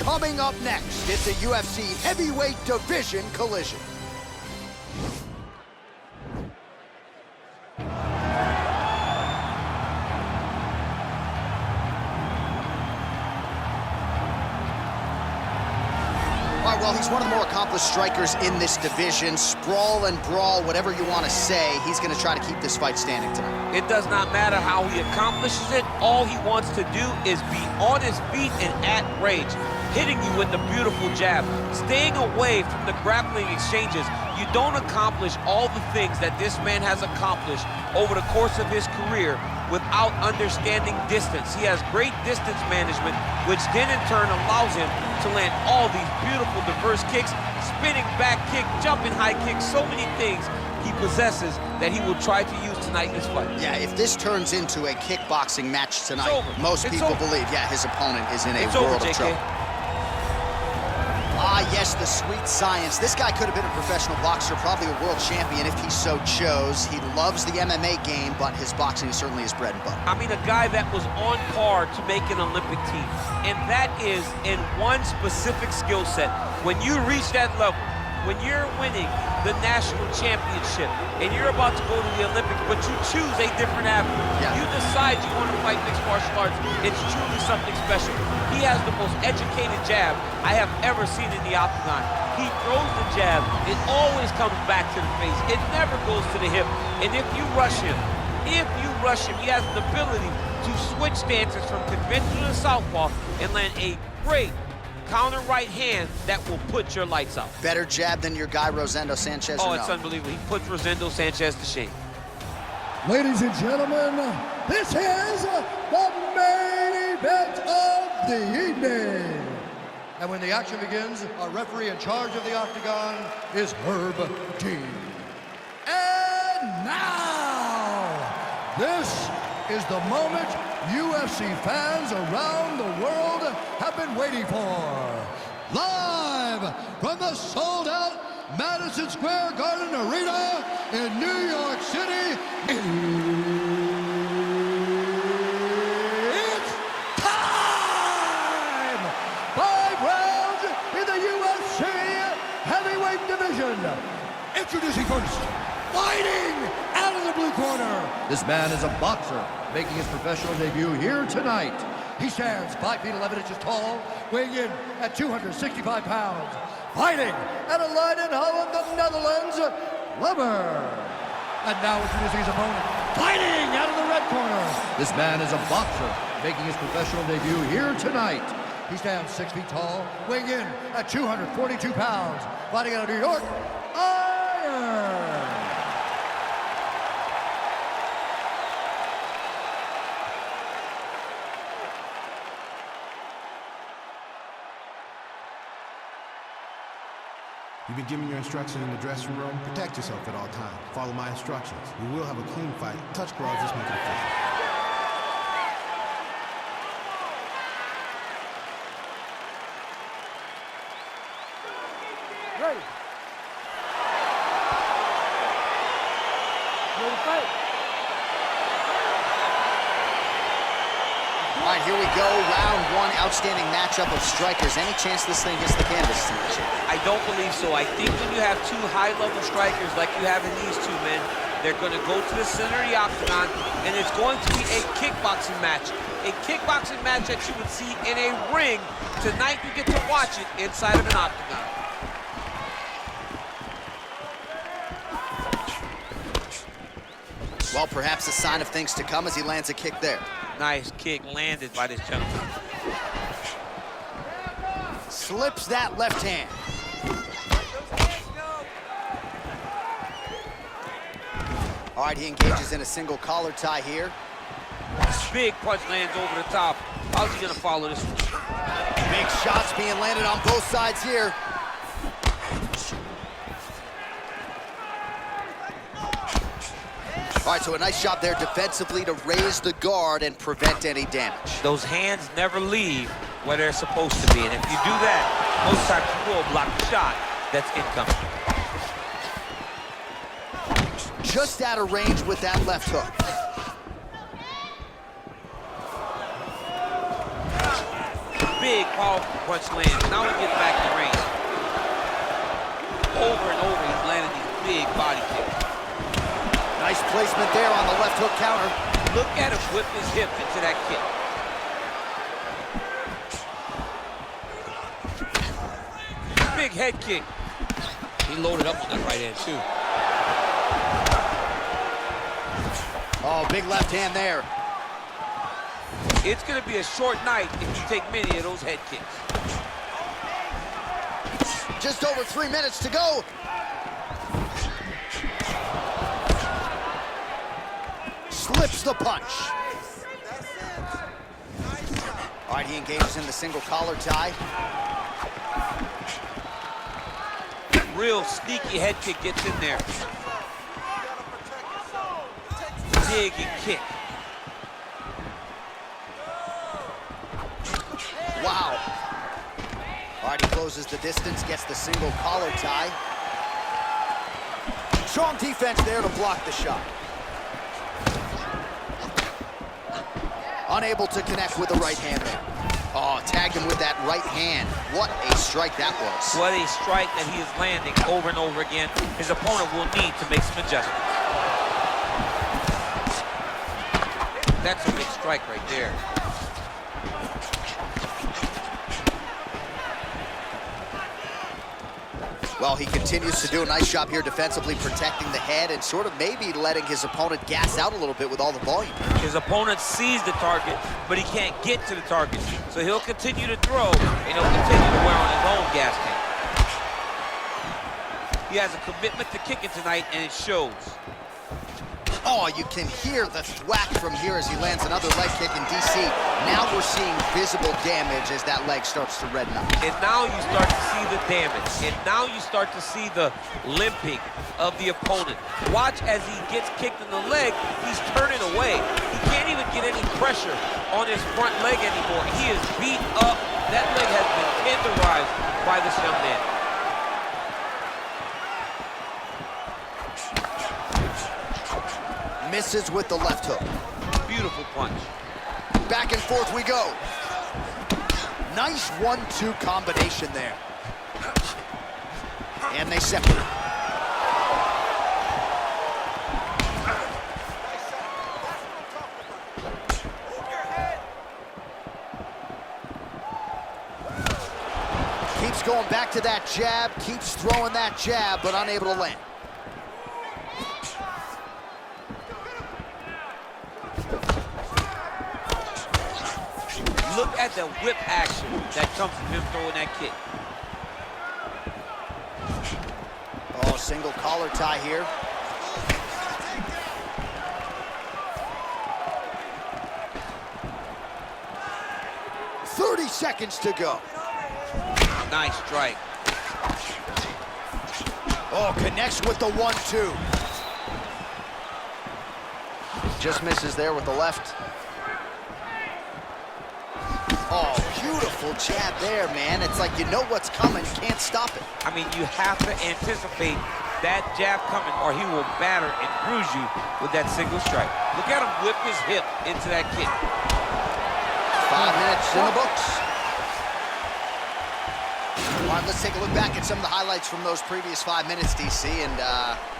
Coming up next, it's a UFC heavyweight division collision. Well, he's one of the more accomplished strikers in this division. Sprawl and brawl, whatever you want to say, he's going to try to keep this fight standing tonight. It does not matter how he accomplishes it. All he wants to do is be on his feet and at range, hitting you with the beautiful jab, staying away from the grappling exchanges. You don't accomplish all the things that this man has accomplished over the course of his career without understanding distance. He has great distance management, which then in turn allows him to land all these beautiful diverse kicks, spinning back kick, jumping high kick, so many things he possesses that he will try to use tonight in this fight. Yeah, if this turns into a kickboxing match tonight, most people believe, yeah, his opponent is in a world of trouble. Ah, yes, the sweet science. This guy could have been a professional boxer, probably a world champion if he so chose. He loves the MMA game, but his boxing is certainly his bread and butter. I mean, a guy that was on par to make an Olympic team, and that is in one specific skill set. When you reach that level, when you're winning the national championship, and you're about to go to the Olympics, but you choose a different avenue. Yeah. You decide you want to fight mixed martial arts. It's truly something special. He has the most educated jab I have ever seen in the octagon. He throws the jab, it always comes back to the face. It never goes to the hip. And if you rush him, he has the ability to switch stances from conventional to southpaw and land a great counter right hand that will put your lights out. Better jab than your guy Rosendo Sanchez? Oh, it's unbelievable. He puts Rosendo Sanchez to shame. Ladies and gentlemen, this is the main event of the evening. And when the action begins, our referee in charge of the octagon is Herb Dean. And now, this is the moment UFC fans around the world have been waiting for. Live from the sold-out Madison Square Garden Arena in New York City, it's time! 5 rounds in the UFC heavyweight division. Introducing first, fighting out of the blue corner. This man is a boxer, making his professional debut here tonight. He stands 5 feet 11 inches tall, weighing in at 265 pounds. Fighting out of Leiden, Holland, the Netherlands, Lever. And now introducing his opponent, fighting out of the red corner. This man is a boxer, making his professional debut here tonight. He stands 6 feet tall, weighing in at 242 pounds. Fighting out of New York, Iron. You've been given your instructions in the dressing room. Protect yourself at all times. Follow my instructions. We will have a clean fight. Touch gloves, just make it official. Ready. Ready to fight. All right, here we go. Round 1, outstanding matchup of strikers. Any chance this thing hits the canvas tonight? I don't believe so. I think when you have 2 high-level strikers like you have in these 2 men, they're going to go to the center of the octagon, and it's going to be a kickboxing match. A kickboxing match that you would see in a ring. Tonight, you get to watch it inside of an octagon. Well, perhaps a sign of things to come as he lands a kick there. Nice kick landed by this gentleman. Slips that left hand. All right, he engages in a single collar tie here. Big punch lands over the top. How's he gonna follow this one? Big shots being landed on both sides here. All right, so a nice job there defensively to raise the guard and prevent any damage. Those hands never leave where they're supposed to be, and if you do that, most times you will block the shot that's incoming. Just out of range with that left hook. big, powerful punch lands. Now he gets back to range. Over and over, he's landing these big body kicks. Nice placement there on the left hook counter. Look at him whip his hip into that kick. Big head kick. He loaded up on that right hand, too. Oh, big left hand there. It's going to be a short night if you take many of those head kicks. Just over 3 minutes to go. Slips the punch. All right, he engages in the single collar tie. Real sneaky head kick gets in there. Dig and kick. Wow. All right, he closes the distance, gets the single collar tie. Strong defense there to block the shot. Unable to connect with the right hand there. Oh, tagged him with that right hand. What a strike that was. What a strike that he is landing over and over again. His opponent will need to make some adjustments. That's a big strike right there. Well, he continues to do a nice job here defensively, protecting the head and sort of maybe letting his opponent gas out a little bit with all the volume. His opponent sees the target, but he can't get to the target. So he'll continue to throw, and he'll continue to wear on his own gas tank. He has a commitment to kicking tonight, and it shows. Oh, you can hear the thwack from here as he lands another leg kick in DC. Now we're seeing visible damage as that leg starts to redden up. And now you start to see the damage. And now you start to see the limping of the opponent. Watch as he gets kicked in the leg, he's turning away. He can't even get any pressure on his front leg anymore. He is beat up. That leg has been tenderized by this young man. Misses with the left hook. Beautiful punch. Back and forth we go. Nice 1-2 combination there. And they separate. Keeps going back to that jab, keeps throwing that jab, but unable to land. Look at the whip action that comes from him throwing that kick. Oh, single collar tie here. "30 seconds to go." Nice strike. Oh, connects with the 1-2. Just misses there with the left. Oh, beautiful jab there, man. It's like you know what's coming, can't stop it. I mean, you have to anticipate that jab coming or he will batter and bruise you with that single strike. Look at him whip his hip into that kick. 5 minutes in the books. All right, let's take a look back at some of the highlights from those previous 5 minutes, DC, and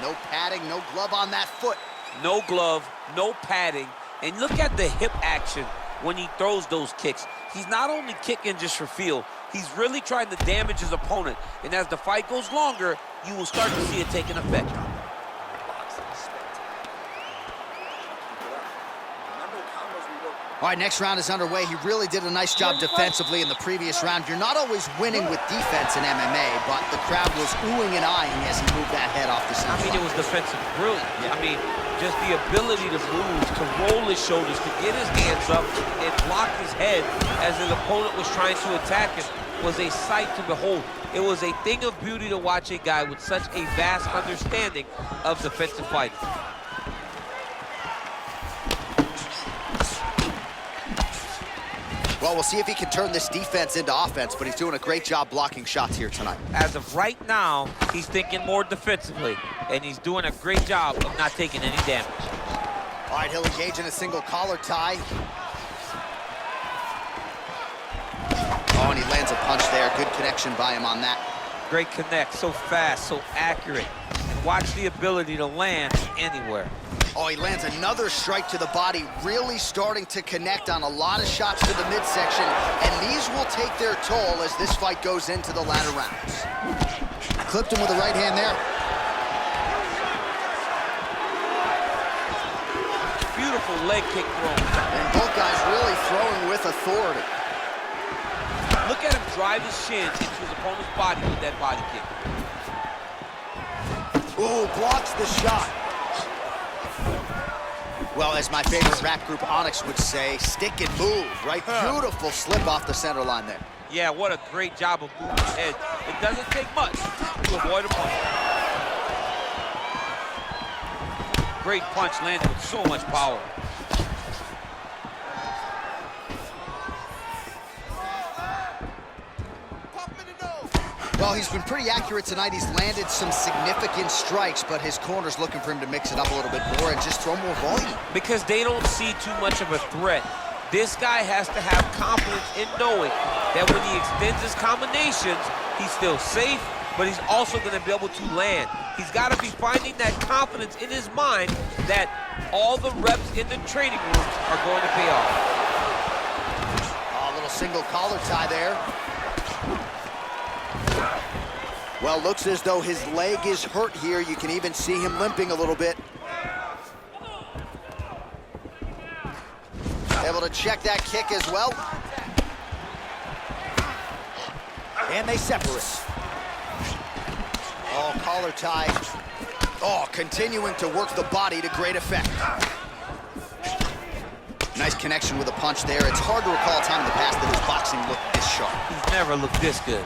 no padding, no glove on that foot. No glove, no padding, and look at the hip action when he throws those kicks. He's not only kicking just for feel, he's really trying to damage his opponent. And as the fight goes longer, you will start to see it taking effect. All right, next round is underway. He really did a nice job defensively in the previous round. You're not always winning with defense in MMA, but the crowd was oohing and eyeing as he moved that head off the center. I mean, it was defensive brilliance. Yeah. I mean, just the ability to move, to roll his shoulders, to get his hands up and block his head as his opponent was trying to attack him was a sight to behold. It was a thing of beauty to watch a guy with such a vast understanding of defensive fighting. Well, we'll see if he can turn this defense into offense, but he's doing a great job blocking shots here tonight. As of right now, he's thinking more defensively, and he's doing a great job of not taking any damage. All right, he'll engage in a single collar tie. punch there. Good connection by him on that. Great connect, so fast, so accurate. And watch the ability to land anywhere. Oh, he lands another strike to the body, really starting to connect on a lot of shots to the midsection, and these will take their toll as this fight goes into the latter rounds. Clipped him with a right hand there. Beautiful leg kick throw. And both guys really throwing with authority. Look at him drive his shin into his opponent's body with that body kick. Ooh, blocks the shot. Well, as my favorite rap group Onyx would say, stick and move, right? Beautiful slip off the center line there. Yeah, what a great job of moving his head. It doesn't take much to avoid a punch. Great punch landed with so much power. Well, he's been pretty accurate tonight. He's landed some significant strikes, but his corner's looking for him to mix it up a little bit more and just throw more volume. Because they don't see too much of a threat. This guy has to have confidence in knowing that when he extends his combinations, he's still safe, but he's also going to be able to land. He's got to be finding that confidence in his mind that all the reps in the training rooms are going to pay off. Oh, a little single collar tie there. Well, looks as though his leg is hurt here. You can even see him limping a little bit. Able to check that kick as well. And they separate. Oh, collar tie. Oh, continuing to work the body to great effect. Nice connection with a punch there. It's hard to recall a time in the past that his boxing looked this sharp. He's never looked this good.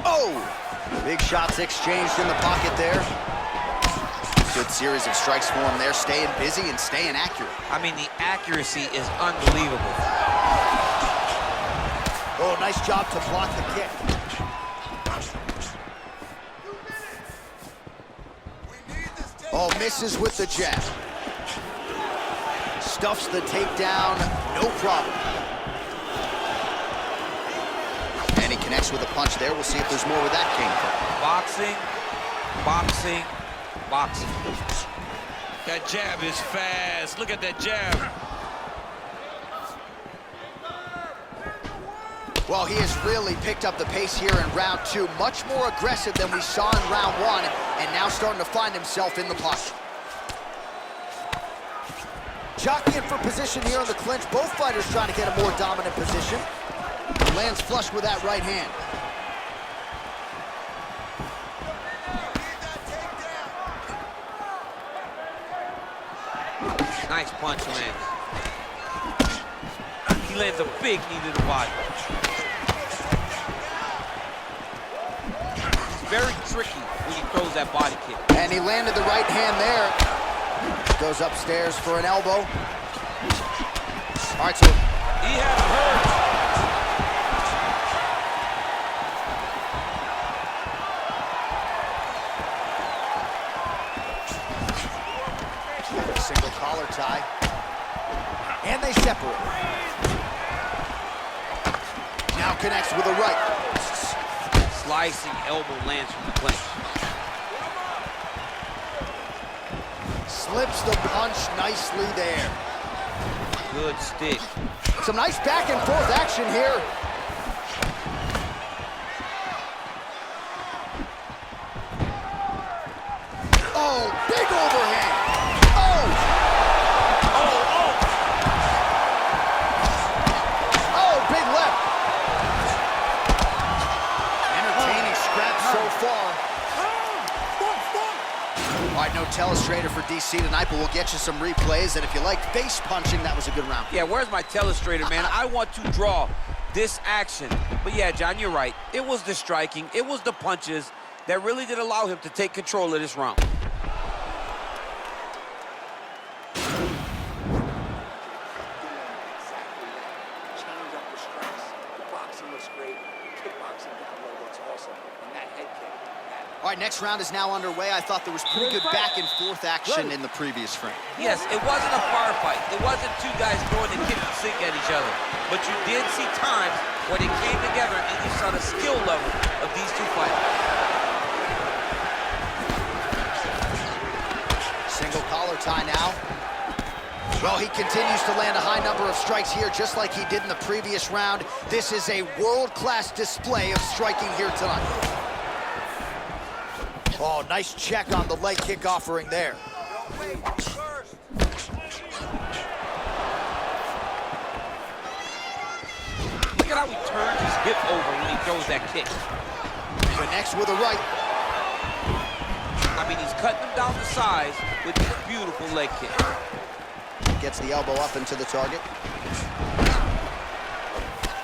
Oh! Big shots exchanged in the pocket there. Good series of strikes for him there, staying busy and staying accurate. I mean, the accuracy is unbelievable. Oh, nice job to block the kick. Oh, misses with the jab. Stuffs the takedown, no problem. And he connects with a punch there. We'll see if there's more where that came from. Boxing, boxing, boxing. That jab is fast. Look at that jab. Well, he has really picked up the pace here in round two. Much more aggressive than we saw in round one, and now starting to find himself in the pocket. Jockeying for position here in the clinch. Both fighters trying to get a more dominant position. Lands flush with that right hand. Nice punch lands. He lands a big knee to the body. It's very tricky when he throws that body kick. And he landed the right hand there. Goes upstairs for an elbow. All right, so he had him hurt. single collar tie. And they separate. Now connects with a right. Slicing elbow lands from the clinch. Slips the punch nicely there. Good stick. Some nice back and forth action here. Oh, big overhand. Oh! Oh, big left. Entertaining scrap so far. All right, no telestrator for DC tonight, but we'll get you some replays. And if you like face punching, that was a good round. Yeah, where's my telestrator, man? I want to draw this action. But yeah, John, you're right. It was the striking, it was the punches that really did allow him to take control of this round. All right, next round is now underway. I thought there was pretty good back and forth action in the previous frame. Yes, it wasn't a firefight. It wasn't two guys throwing the kitchen sink at each other. But you did see times where they came together and you based on the skill level of these two fighters. Single collar tie now. Well, he continues to land a high number of strikes here, just like he did in the previous round. This is a world-class display of striking here tonight. Oh, nice check on the leg kick offering there. Look at how he turns his hip over when he throws that kick. Connects with a right. I mean, he's cutting him down to size with this beautiful leg kick. Gets the elbow up into the target.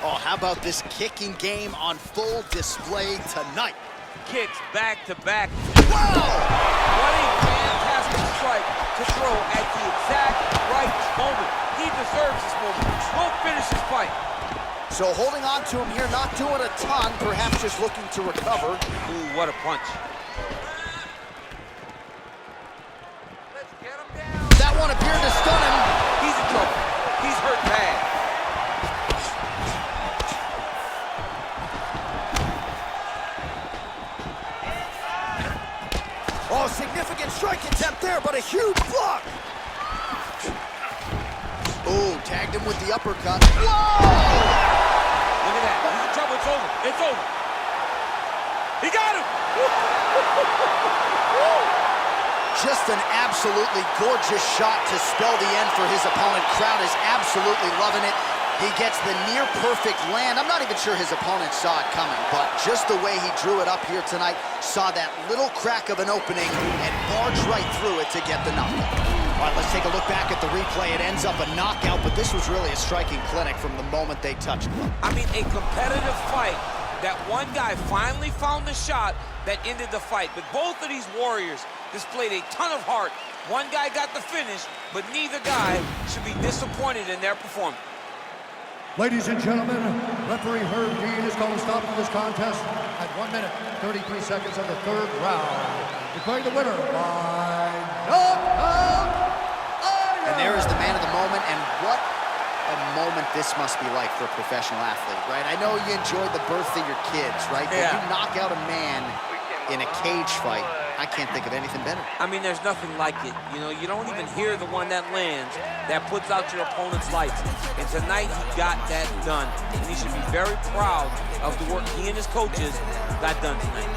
Oh, how about this kicking game on full display tonight? Kicks back to back. Whoa! What a fantastic strike to throw at the exact right moment. He deserves this moment. We'll finish this fight. So holding on to him here, not doing a ton, perhaps just looking to recover. Ooh, what a punch. Let's get him down. That one appeared to stun him. He's in trouble. He's hurt bad. Oh, significant strike attempt there, but a huge block. Oh, tagged him with the uppercut. Whoa! Look at that. He's in trouble. It's over. It's over. He got him. Just an absolutely gorgeous shot to spell the end for his opponent. Crowd is absolutely loving it. He gets the near-perfect land. I'm not even sure his opponent saw it coming, but just the way he drew it up here tonight, saw that little crack of an opening and barged right through it to get the knockout. All right, let's take a look back at the replay. It ends up a knockout, but this was really a striking clinic from the moment they touched him. I mean, a competitive fight. That one guy finally found the shot that ended the fight. But both of these warriors displayed a ton of heart. One guy got the finish, but neither guy should be disappointed in their performance. Ladies and gentlemen, referee Herb Dean is calling a stop to this contest at 1 minute, 33 seconds of the third round. Declaring the winner by knockout. And there is the man of the moment, and what a moment this must be like for a professional athlete, right? I know you enjoyed the birth of your kids, right? Yeah. But you knock out a man in a cage fight, I can't think of anything better. I mean, there's nothing like it. You know, you don't even hear the one that lands, that puts out your opponent's lights. And tonight, he got that done. And he should be very proud of the work he and his coaches got done tonight.